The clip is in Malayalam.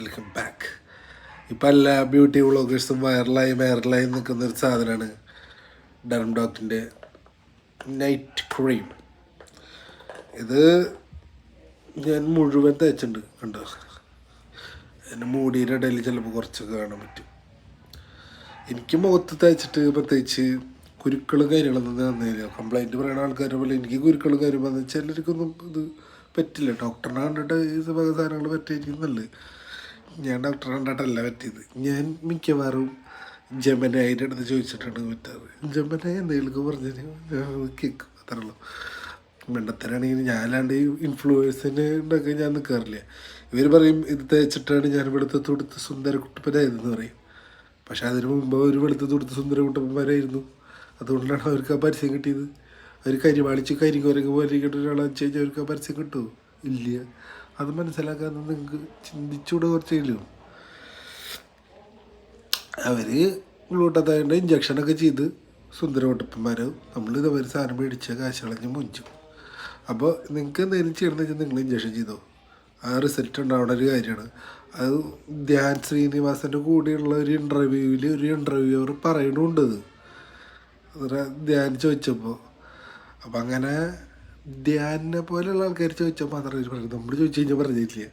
Welcome back. ഇപ്പം എല്ലാ ബ്യൂട്ടി വ്ളോഗേഴ്സും വൈറലായി നിൽക്കുന്നൊരു സാധനമാണ് ഡെർംഡോക്കിൻ്റെ നൈറ്റ് ക്രീം. ഇത് ഞാൻ മുഴുവൻ തേച്ചിട്ടുണ്ട്, കണ്ടോ. എൻ്റെ മുടിയുടെ ഇടയിൽ ചിലപ്പോൾ കുറച്ചൊക്കെ കാണാൻ പറ്റും. എനിക്ക് മുഖത്ത് തേച്ചിട്ട് പ്രത്യേകിച്ച് കുരുക്കളും കാര്യങ്ങളൊന്നും തന്നില്ല. കംപ്ലൈൻറ്റ് പറയുന്ന ആൾക്കാരെ പോലെ എനിക്ക് കുരുക്കളും കാര്യം വന്നു. ചിലർക്കൊന്നും ഇത് പറ്റില്ല. ഡോക്ടറിനെ കണ്ടിട്ട് ഈ സാധനങ്ങൾ പറ്റിയിരിക്കുന്നല്ലേ. ഞാൻ ഡോക്ടറെ കണ്ടിട്ടല്ല പറ്റിയത്. ഞാൻ മിക്കവാറും ജമനായിൻ്റെ അടുത്ത് ചോദിച്ചിട്ടാണ് പറ്റാറ്. ജമനായി എന്തെങ്കിലുമൊക്കെ പറഞ്ഞു കേൾക്കും, അത്രേ ഉള്ളൂ. മിണ്ടത്തരാണെങ്കിൽ ഞാനല്ലാണ്ട് ഈ ഇൻഫ്ലുവേഴ്സിനെ ഉണ്ടാക്കാൻ ഞാൻ നിൽക്കാറില്ല. ഇവർ പറയും ഇത് തേച്ചിട്ടാണ് ഞാൻ വെളുത്ത തൊടുത്ത് സുന്ദര കുട്ടപ്പനായതെന്ന് പറയും. പക്ഷെ അതിന് മുമ്പ് ഒരു വെളുത്ത തൊടുത്ത് സുന്ദര കുട്ടപ്പന്മാരായിരുന്നു. അതുകൊണ്ടാണ് അവർക്ക് ആ പരസ്യം കിട്ടിയത്. അവർ കരിവാളിച്ച് കരിങ്കുരങ്ങ് പോലെ ഇരിക്കേണ്ട ഒരാളെ വെച്ച് കഴിഞ്ഞാൽ അവർക്ക് ആ പരസ്യം കിട്ടുമോ? ഇല്ല. അത് മനസ്സിലാക്കാതെ നിങ്ങൾക്ക് ചിന്തിച്ചുകൂടെ കുറച്ചെങ്കിലും. അവർ ഗ്ലൂട്ടത്തായതിൻ്റെ ഇഞ്ചക്ഷനൊക്കെ ചെയ്ത് സുന്ദര കുട്ടപ്പന്മാരാവും. നമ്മളിതവർ സാധനം മേടിച്ച കാശ് കളഞ്ഞ് മുഞ്ചും. അപ്പോൾ നിങ്ങൾക്ക് എന്തെങ്കിലും ചെയ്യണമെന്ന് വെച്ചാൽ നിങ്ങൾ ഇഞ്ചക്ഷൻ ചെയ്തോ, ആ റിസൾട്ട് ഉണ്ടാവുന്ന ഒരു കാര്യമാണ്. അത് ധ്യാൻ ശ്രീനിവാസൻ്റെ കൂടെയുള്ള ഒരു ഇൻ്റർവ്യൂവർ പറയണുണ്ട്. അത് ധ്യാൻ ചോദിച്ചപ്പോൾ. അപ്പം അങ്ങനെ ധ്യാനിനെ പോലെയുള്ള ആൾക്കാർ ചോദിച്ചാൽ മാത്രമേ പറയും. നമ്മൾ ചോദിച്ചു കഴിഞ്ഞാൽ പറഞ്ഞില്ല.